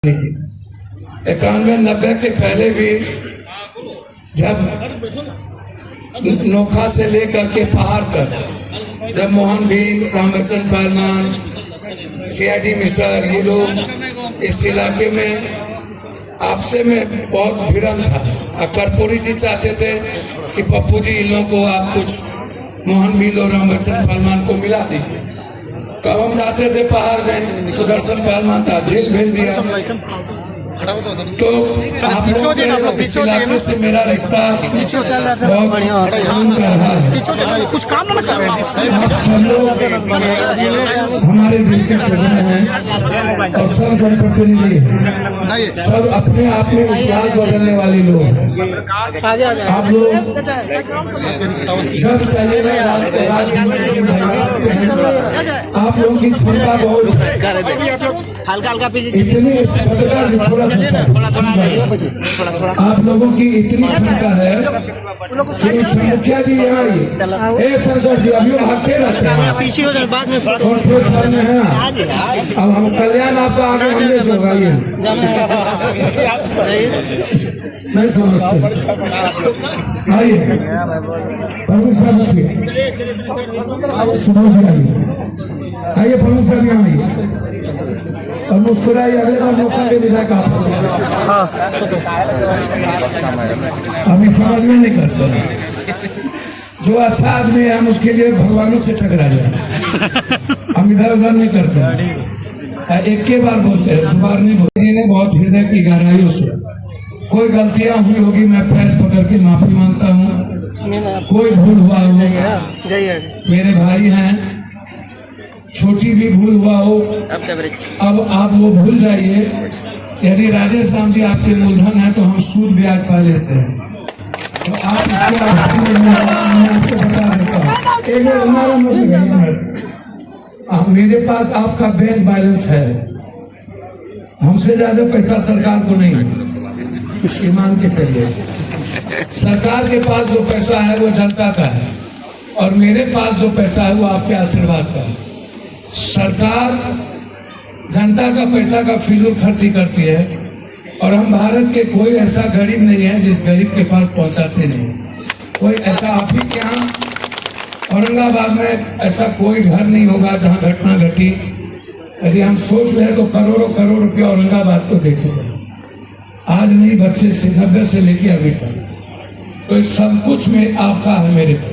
91-90 के पहले भी जब नोखा से लेकर के पहाड़ तक जब मोहन भील, रामबच्चन पालमान, CID मिश्रा, ये लोग इस इलाके में आपसे में बहुत भिड़न था। कर्पूरी जी चाहते थे कि पप्पू जी इन लोगों को आप कुछ मोहन भील और रामबच्चन पालमान को मिला दीजिए। कब हम जाते थे पहाड़ में, सुदर्शन पालमान था, जेल भेज दिया। तो आप लोगों के इस इलाके से मेरा रिश्ता बहुत बढ़िया है। कुछ काम न कर रहे आप सब लोग हमारे दिल के टुकड़े हैं और सब जनप्रतिनिधि हैं, सब अपने आप में इतिहास बदलने वाले लोग हैं। आप लोग जब चले आप लोगों की क्षमता बहुत इतनी थोड़ा आप लोगों की इतनी क्षमता है कि संख्या जी यहाँ आइए, शंकर जी अभी भागते रहते हैं पीछे हो जाए बाद में और फिर में है। अब हम कल्याण आपका आगे हमने से होगा, ये नहीं समझते। आइए प्रमुख साहब उठिए, सुनो जी आइए प्रमुख साहब यहाँ आइए और मुस्कुराइए। अगले मौका के विधायक आप अभी समझ में नहीं करते। जो अच्छा आदमी है हम उसके लिए भगवानों से टकरा जाए, हम इधर उधर नहीं करते। एक के बार बोलते हैं, दो बार नहीं बोलते। जी ने बहुत हृदय की गहराइयों से कोई गलतियां हुई होगी, मैं पैर पकड़ के माफी मांगता हूँ। कोई भूल हुआ हो, मेरे भाई हैं, छोटी भी भूल हुआ हो, अब आप वो भूल जाइए। यदि राजेश राम जी आपके मूलधन है तो हम सूद ब्याज पहले से हैं, तो आप इसके आपको बता देता हूँ। मेरे पास आपका बैंक बैलेंस है, हमसे ज्यादा पैसा सरकार को नहीं है, ईमान के चलिए। सरकार के पास जो पैसा है वो जनता का है और मेरे पास जो पैसा है वो आपके आशीर्वाद का है। सरकार जनता का पैसा का फिजूल खर्ची करती है और हम भारत के कोई ऐसा गरीब नहीं है जिस गरीब के पास पहुंचाते नहीं। कोई ऐसा आप ही के यहाँ औरंगाबाद में ऐसा कोई घर नहीं होगा जहां घटना घटी। यदि हम सोच रहे तो करोड़ों करोड़ रुपया औरंगाबाद को देखेंगे। आज नहीं, बच्चे से 90 से लेके अभी तक, तो सब कुछ में आपका है। मेरे को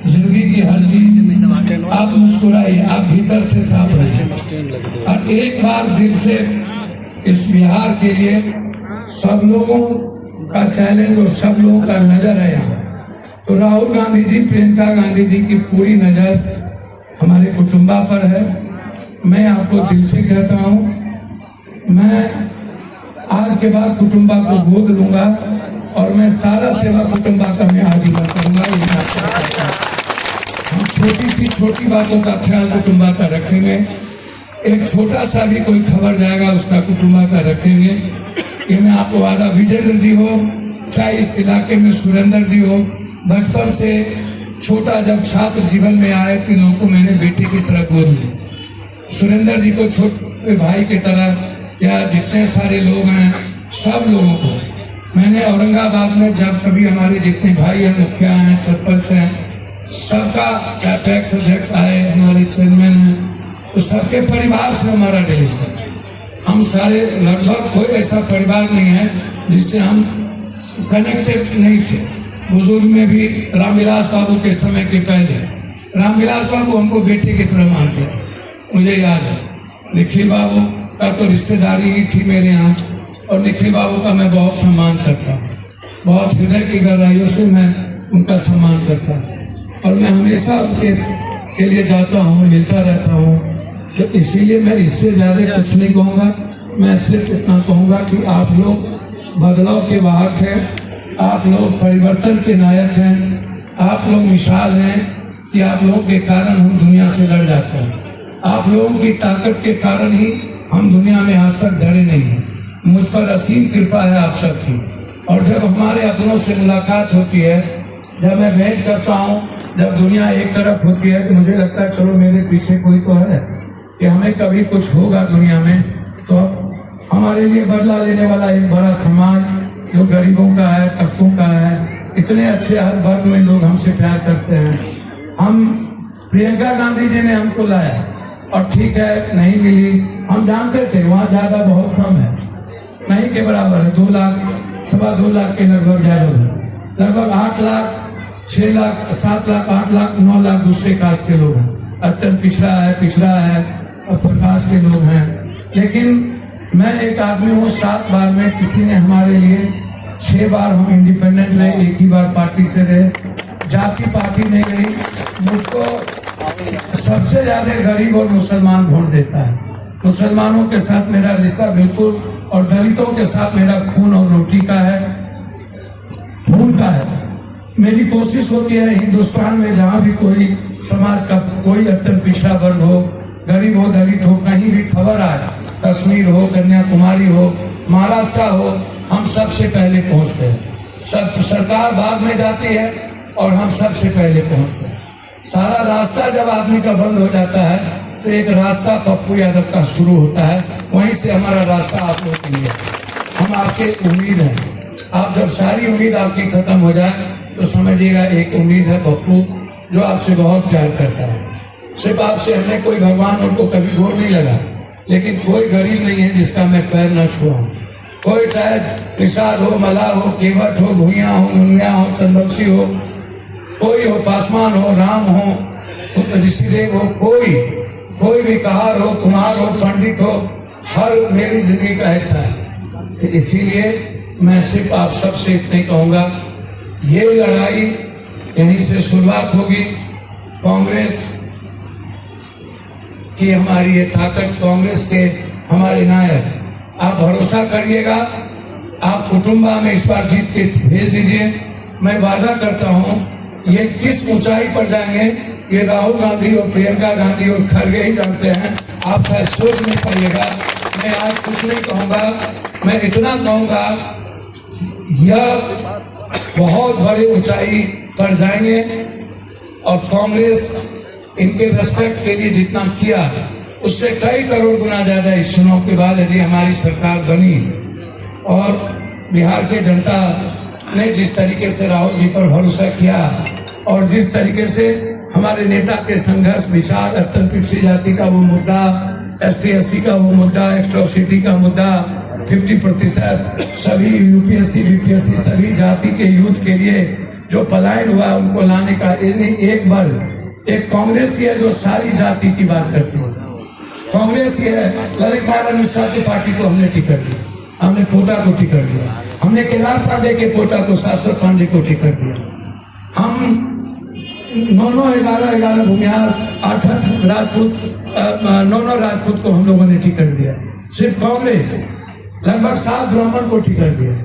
जिंदगी की हर चीज आप मुस्कुराइए, आप भीतर से साफ रहिए और एक बार दिल से इस बिहार के लिए सब लोगों का चैलेंज और सब लोगों का नजर है यहाँ। तो राहुल गांधी जी, प्रियंका गांधी जी की पूरी नजर हमारे कुटुंबा पर है। मैं आपको दिल से कहता हूँ, मैं आज के बाद कुटुंबा को गोद लूंगा और मैं सारा सेवा कुटुंबा का मैं आजीवन करूंगा। हम छोटी बातों का ख्याल कुटुंबा का रखेंगे। एक छोटा सा भी कोई खबर जाएगा उसका कुटुंबा का रखेंगे। ये मैं आपको वादा, विजेंद्र जी हो चाहे इस इलाके में सुरेंद्र जी हो, बचपन से छोटा जब छात्र जीवन में आए तीनों को मैंने बेटे की तरह गोद लिया। सुरेंद्र जी को छोटे भाई की तरह, या जितने सारे लोग हैं सब लोगों को मैंने औरंगाबाद में जब कभी हमारे जितने भाई हैं, मुखिया हैं, सरपंच हैं, सबका टैक्स अध्यक्ष आए, हमारे चेयरमैन हैं, तो सबके परिवार से हमारा रिलेशन। हम सारे लगभग कोई ऐसा परिवार नहीं है जिससे हम कनेक्टेड नहीं थे। बुजुर्ग में भी रामविलास बाबू के समय के पहले रामविलास बाबू हमको बेटे की तरह मानते थे, मुझे याद है। निखिल बाबू का तो रिश्तेदारी ही थी मेरे यहाँ और निखिल बाबू का मैं बहुत सम्मान करता हूँ, बहुत हृदय की गहराइयों से मैं उनका सम्मान करता हूँ और मैं हमेशा उनके के लिए जाता हूँ, मिलता रहता हूँ। तो इसीलिए मैं इससे ज्यादा कुछ नहीं कहूँगा। मैं सिर्फ इतना कहूँगा कि आप लोग बदलाव के वाहक हैं, आप लोग परिवर्तन के नायक हैं, आप लोग मिसाल हैं कि आप लोगों के कारण हम दुनिया से लड़ जाते हैं। आप लोगों की ताकत के कारण ही हम दुनिया में आज तक डरे नहीं हैं। मुझ पर असीम कृपा है आप सबकी। और जब हमारे अपनों से मुलाकात होती है, जब मैं भेंट करता हूँ, जब दुनिया एक तरफ होती है, तो मुझे लगता है चलो मेरे पीछे कोई तो है कि हमें कभी कुछ होगा दुनिया में तो हमारे लिए बदला लेने वाला एक बड़ा समाज जो गरीबों का है, तबकों का है। इतने अच्छे हर वर्ग में लोग हमसे प्यार करते हैं। हम प्रियंका गांधी जी ने हमको लाया और ठीक है नहीं मिली, हम जानते थे वहाँ ज्यादा बहुत कम है, नहीं के बराबर है। 2 लाख, 2.25 लाख के लगभग ज्यादा है। लगभग 8 लाख, 6 लाख, 7 लाख, 8 लाख, 9 लाख दूसरे कास्ट के लोग हैं। अत्यंत पिछड़ा है और प्रकाश के लोग हैं। लेकिन मैं एक आदमी हूँ, 7 बार में किसी ने हमारे लिए, 6 बार हम इंडिपेंडेंट रहे, 1 ही बार पार्टी से रहे, जाति पार्टी नहीं रही। मुझको सबसे ज्यादा गरीब और मुसलमान वोट देता है। मुसलमानों के साथ मेरा रिश्ता बिल्कुल, और दलितों के साथ मेरा खून और रोटी का है, खून का है। मेरी कोशिश होती है हिंदुस्तान में जहाँ भी कोई समाज का कोई अत्यंत पिछड़ा वर्ग हो, गरीब हो, दलित हो, कहीं भी खबर आए, कश्मीर हो, कन्याकुमारी हो, महाराष्ट्र हो, हम सबसे पहले पहुंचते हैं। सब सरकार बाद में जाती है और हम सबसे पहले पहुंचते हैं। सारा रास्ता जब आदमी का बंद हो जाता है तो एक रास्ता पप्पू यादव का शुरू होता है, वहीं से हमारा रास्ता आप लोग के लिए। हम आपके उम्मीद हैं। आप जब सारी उम्मीद आपकी खत्म हो जाए तो समझिएगा एक उम्मीद है पप्पू, जो आपसे बहुत प्यार करता है। सिर्फ आपसे हमने कोई भगवान उनको कभी गोर नहीं लगा, लेकिन कोई गरीब नहीं है जिसका मैं पैर न छुआ। कोई चाहे निषाद हो, मला हो, केवट हो, भूया हो, मुनिया हो, चंदौसी हो, कोई हो, पासवान हो, राम हो, ऋषिदेव हो, कोई भी कहार हो, कुमार हो, पंडित हो, हर मेरी जिंदगी का हिस्सा है। तो इसीलिए मैं सिर्फ आप सबसे इतना ही कहूंगा, ये लड़ाई यहीं से शुरुआत होगी। कांग्रेस की हमारी ये ताकत, कांग्रेस के हमारे नायक, आप भरोसा करिएगा। आप कुटुंबा में इस बार जीत के भेज दीजिए। मैं वादा करता हूँ ये किस ऊंचाई पर जाएंगे ये राहुल गांधी और प्रियंका गांधी और खड़गे ही जानते हैं। आप शायद सोच नहीं पाइएगा। मैं आज कुछ नहीं कहूंगा, मैं इतना कहूंगा, यह बहुत बड़ी ऊंचाई पर जाएंगे। और कांग्रेस इनके रेस्पेक्ट के लिए जितना किया उससे कई करोड़ गुना ज्यादा इस चुनाव के बाद यदि हमारी सरकार बनी और बिहार के जनता ने जिस तरीके से राहुल जी पर भरोसा किया और जिस तरीके से हमारे नेता के संघर्ष, विचार, अत्यंत पिछड़ी जाति का वो मुद्दा, ST SC का वो मुद्दा, एक्स्ट्रोसिटी का मुद्दा, 50% सभी UPSC BPSC सभी जाति के यूथ के लिए जो पलायन हुआ उनको लाने का एक बार एक कांग्रेस ही है जो सारी जाति की बात करती है। कांग्रेस ही है। ललित नारायण मिश्रा की पार्टी को हमने टिकट दिया, हमने पोटा को टिकट दिया, हमने केदार पांडे के पोटा को शाश्वत पांडे को टिकट दिया। हम 9 11 भूमिहार 8 राजपूत 9 राजपूत को हम लोगों ने टिकट दिया। सिर्फ कांग्रेस लगभग 7 ब्राह्मण को टिकट दिया।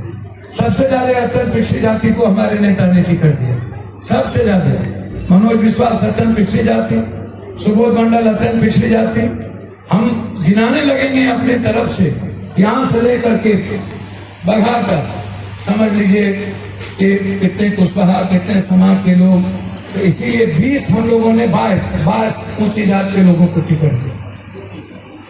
सबसे ज्यादा अत्यंत पिछड़ी जाति को हमारे नेता ने टिकट दिया। सबसे ज्यादा मनोज विश्वास अत्यंत पिछड़ी जाति, सुबोध मंडल अत्यंत पिछड़ी जाति। हम गिनाने लगेंगे अपने तरफ से, यहाँ से लेकर के बढ़ा कर समझ लीजिए कि कितने कुशवाहा, कितने समाज के लोग। तो इसीलिए 20 हम लोगों ने 22 ऊंची जात के लोगों को टिकट दिया।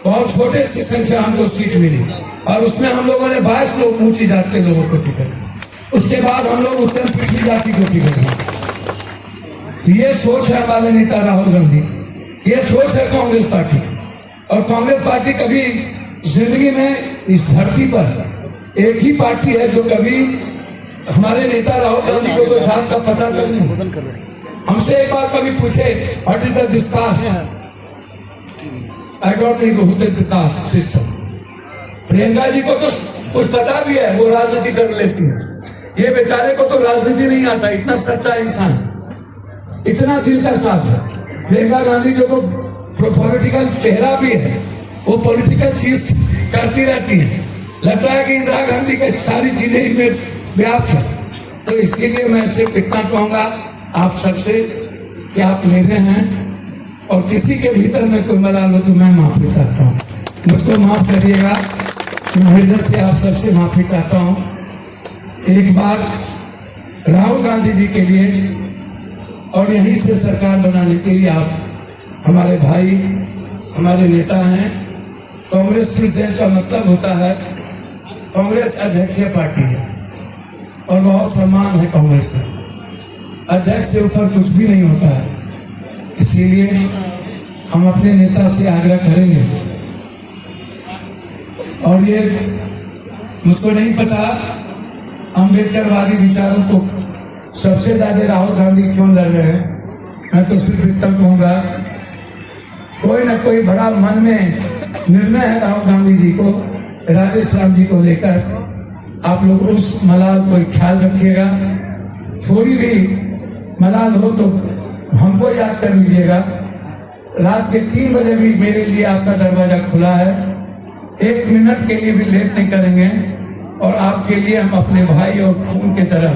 बहुत छोटे सी संख्या हमको सीट मिली और उसमें हम लोगों ने 22 लोग ऊंची जात के लोगों को टिकट दिया। उसके बाद हम लोग उत्तर पिछड़ी जाति को टिकट दिया। तो ये सोच है हमारे नेता राहुल गांधी, ये सोच है कांग्रेस पार्टी। और कांग्रेस पार्टी कभी जिंदगी में इस धरती पर एक ही पार्टी है जो कभी हमारे नेता राहुल गांधी को तो जात का पता कर नहीं। हमसे एक बार कभी पूछे what is this caste, I don't know who is the caste system. Priyanka ji को तो कुछ पता भी है, वो राजनीति कर लेती है। ये बेचारे को तो राजनीति नहीं आता, इतना सच्चा इंसान, इतना दिल का साफ है। प्रियंका गांधी जो पॉलिटिकल चेहरा भी है, वो पॉलिटिकल चीज करती रहती है। लगता है कि इंदिरा गांधी की सारी चीजें इनमें व्याप्त है। तो इसीलिए मैं सिर्फ इतना कहूंगा आप सबसे कि आप मेरे हैं और किसी के भीतर में कोई मलाल हो तो मैं माफी चाहता हूँ, मुझको माफ करिएगा। मैं हृदय से आप सबसे माफी चाहता हूँ। एक बार राहुल गांधी जी के लिए और यहीं से सरकार बनाने के लिए आप हमारे भाई, हमारे नेता हैं। कांग्रेस प्रेसिडेंट का मतलब होता है कांग्रेस अध्यक्षीय पार्टी है और बहुत सम्मान है कांग्रेस का। अध्यक्ष से ऊपर कुछ भी नहीं होता है। इसीलिए हम अपने नेता से आग्रह करेंगे। और ये मुझको नहीं पता अम्बेडकरवादी विचारों को सबसे ज्यादा राहुल गांधी क्यों लड़ रहे हैं। मैं तो सिर्फ इतना कहूंगा, कोई ना कोई बड़ा मन में निर्णय है राहुल गांधी जी को, राधेश्याम जी को लेकर। आप लोग उस मलाल को ख्याल रखिएगा। थोड़ी भी मलाल हो तो हमको याद कर लीजिएगा। रात के 3 बजे भी मेरे लिए आपका दरवाजा खुला है। 1 मिनट के लिए भी लेट नहीं करेंगे। और आपके लिए हम अपने भाई और खून के तरह,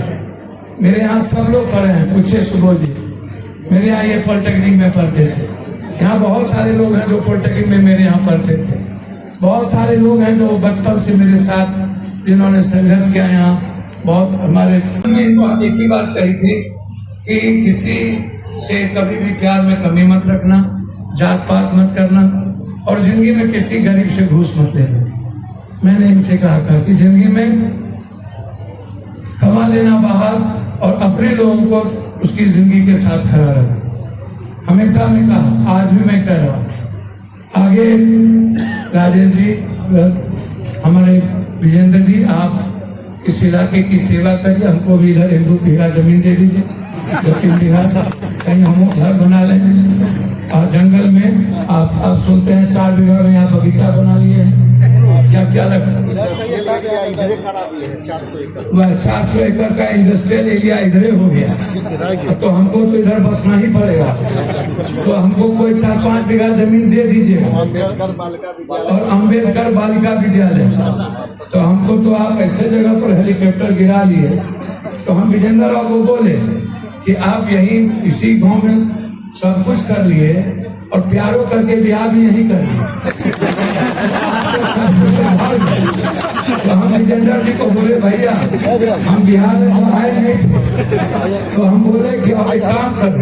मेरे यहाँ सब लोग पढ़े हैं। पूछे सुबोध जी, मेरे यहाँ ये पॉलिटेक्निक में पढ़ते थे। यहाँ बहुत सारे लोग हैं जो पॉलिटेक्निक में मेरे यहाँ पढ़ते थे। बहुत सारे लोग हैं जो बचपन से मेरे साथ जिन्होंने संघर्ष किया। यहाँ बहुत हमारे एक ही बात कही थी कि किसी से कभी भी प्यार में कमी मत रखना, जात पात मत करना और जिंदगी में किसी गरीब से घूस मत लेना। मैंने इनसे कहा था कि जिंदगी में कमा लेना बाहर और अपने लोगों को उसकी जिंदगी के साथ खड़ा रहना। हमेशा मैं कहा, आज भी मैं कह रहा हूं। आगे राजेश जी, हमारे विजेंद्र जी, आप इस इलाके की सेवा करिए। हमको भी इधर 1-2 बीघा जमीन दे दीजिए, 2-3 बीघा, कहीं हम घर बना लें। और जंगल में आप सुनते हैं 4 बीघा में यहाँ बगीचा बना लिए हैं। क्या लगता है? 400 एकड़ का इंडस्ट्रियल एरिया इधर हो गया, तो हमको तो इधर बसना ही पड़ेगा। तो हमको कोई 4-5 बीघा जमीन दे दीजिए। और अम्बेडकर बालिका विद्यालय, तो हमको तो आप ऐसे जगह पर हेलीकॉप्टर गिरा लिए। तो हम विजेंद्र राव को बोले कि आप यही इसी गांव में सब कुछ कर लिए और प्यारो करके ब्याह भी यही कर लिए। तो हम विजेंद्र जी को बोले, भैया हम बिहार में आए नहीं थे। तो हम बोले कि अब एक काम करो,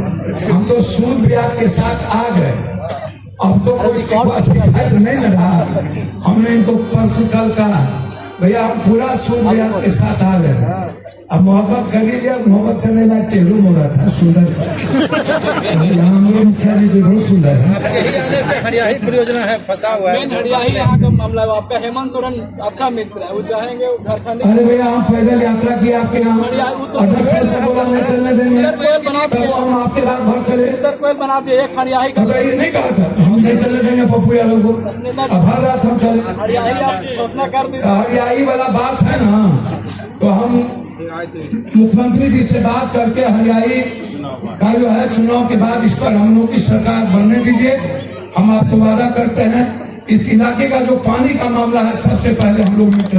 हम तो सूद ब्याज के साथ आ गए, अब तो कोई शिकायत नहीं लगा। हमने इनको परसों कल कहा, भैया हम पूरा सूद ब्याज के साथ आ गए। अब मोहब्बत कर लिया, मोहब्बत करने लायक चेहरू हो रहा था, सुंदर। यहाँ मेरे मुखिया जी बहुत सुंदर है। हरियाही परियोजना है, फंसा हुआ है। हरियाही यहाँ का मामला है। आपका हेमंत सोरेन अच्छा मित्र है, वो चाहेंगे झारखंड। अरे भैया हम पैदल यात्रा की आपके यहाँ, अध्यक्ष से बोला नहीं चलने देंगे, हम आपके रात भर चले। कोयल बना दिए एक हरियाही का। ये नहीं कहा था हम नहीं चलने देंगे पप्पू यादव को। अब हर रात हम चले। हरियाही आप घोषणा कर दी। हरियाही वाला बात है ना, तो हम मुख्यमंत्री जी से बात करके हरियाही का जो है चुनाव के बाद इस पर हम लोग की सरकार बनने दीजिए। हम आपको वादा करते हैं, इस इलाके का जो पानी का मामला है सबसे पहले हम लोग हमको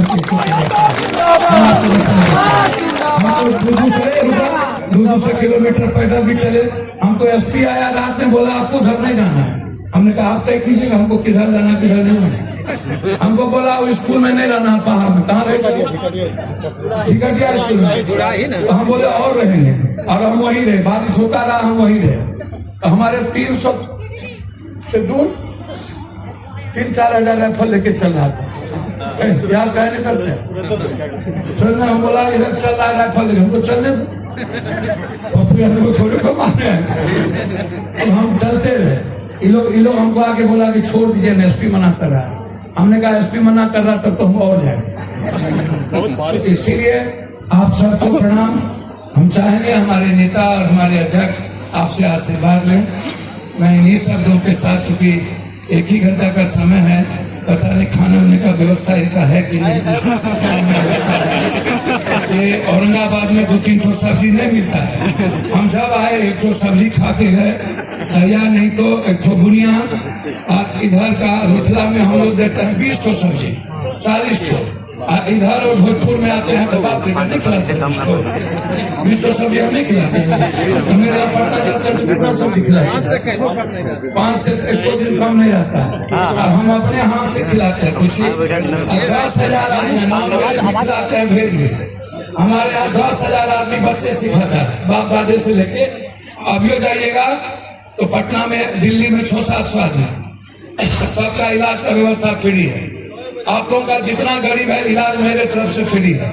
200 किलोमीटर पैदल भी चले। हमको एसपी आया रात में, बोला आपको उधर नहीं जाना है। हमने कहा आप तय कीजिएगा हमको किधर जाना किधर नहीं जाना। हमको बोला वो स्कूल में नहीं रहना, पहाड़ में कहाँ रहेगा, टिकटिया स्कूल में। तो हम बोले और रहेंगे, और हम वहीं रहे। बारिश होता रहा, हम वहीं रहे। तो हमारे 300 से दूर 3-4 हजार राइफल लेके चल रहा था। बिहार कहे नहीं करते, हम बोला इधर चल रहा है राइफल लेके, हमको चलने दो, थोड़ी को माने। अब हम चलते रहे। ये लोग हमको आके बोला कि छोड़ दीजिए, एसपी मना कर रहा है। हमने कहा एसपी मना कर रहा तब तो हम और जाए। इसीलिए आप सबको प्रणाम। हम चाहेंगे हमारे नेता और हमारे अध्यक्ष आपसे आशीर्वाद लें। मैं इन्हीं शब्दों के साथ, चूंकि 1 ही घंटा का समय है, पता नहीं खाने वाने का व्यवस्था इनका है कि नहीं। ये औरंगाबाद में 2-3 ठो सब्जी नहीं मिलता है। हम जब आए 1 ठो सब्जी खा के गए, या नहीं तो 1 ठो बुनिया। इधर का रुथला में हम लोग देते हैं 20 ठो सब्जी, 40 ठो। इधर और भोजपुर में आते हैं तो बाप रे नहीं खिलाते, 20 ठो सब्जी हम नहीं खिलाते। मेरे यहाँ पटना जाते हैं तो कितना सब्जी खिलाते, 5 से 1 दिन कम नहीं रहता है। और हम अपने हाथ से खिलाते हैं। कुछ 10,000 आदमी खिलाते हैं भेज में। हमारे यहाँ 10,000 आदमी बच्चे सिखाता है, बाप दादे से लेके। अभी जाइएगा तो पटना में, दिल्ली में 600-700 आदमी, सबका इलाज का व्यवस्था फ्री है। आप लोगों का जितना गरीब है इलाज मेरे तरफ से फ्री है।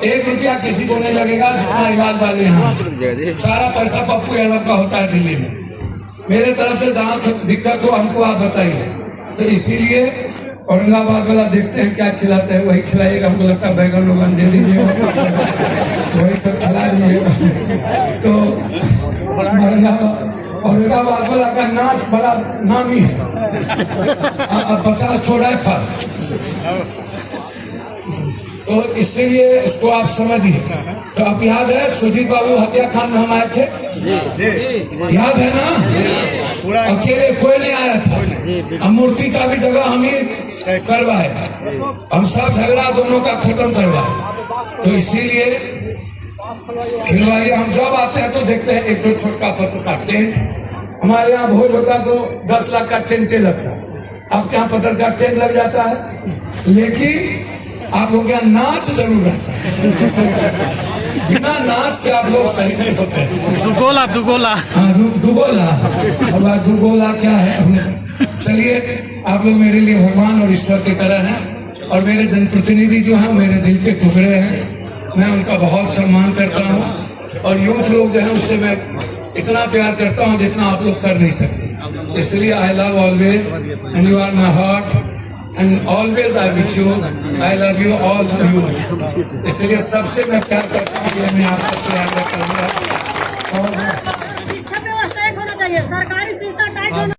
1 रुपया किसी को नहीं लगेगा। जितना इलाज वाले यहाँ सारा पैसा पप्पू यादव का होता है दिल्ली में। मेरे तरफ से जहाँ दिक्कत हो हमको आप बताइए। तो इसीलिए औरंगाबाद वाला देखते हैं क्या खिलाते हैं वही खिलाइएगा। हमको लगता है बैगन लोगन दे दीजिएगा वही सब खिला दीजिएगा। तो औरंगाबाद वाला का नाच बड़ा नामी है। 50 छोड़ा है फल। तो इसीलिए इसको आप समझिए। तो अब याद है सुजीत बाबू हत्याकांड में हम आए थे, याद है ना? अकेले कोई नहीं आया था। मूर्ति का भी जगह हम ही करवाए। हम सब झगड़ा दोनों का खत्म करवाए। तो इसीलिए खिलवाइए। हम जब आते हैं तो देखते हैं एक तो छोटा पत्र का टेंट। हमारे यहाँ भोज होता तो 10 लाख का टेंट लगता। आपके यहाँ पत्र का टेंट लग जाता है, लेकिन आप लोग यहाँ नाच जरूर रहता है। बिना नाच के आप लोग सही नहीं होते। दुगोला हाँ दुगोला। अब दुगोला क्या है हमने। चलिए आप लोग मेरे लिए भगवान और ईश्वर की तरह हैं और मेरे जनप्रतिनिधि जो हैं मेरे दिल के टुकड़े हैं। मैं उनका बहुत सम्मान करता हूँ और यूथ लोग जो है उससे मैं इतना प्यार करता हूँ जितना आप लोग कर नहीं सकते। इसलिए I love always and you are my heart and always I with you. I love you all you. इसलिए सबसे मैं प्यार करता हूँ। ये मैं आप सबसे आग्रह करूँगा। शिक्षा व्यवस्था एक होना चाहिए, सरकारी शिक्षा टाइट होना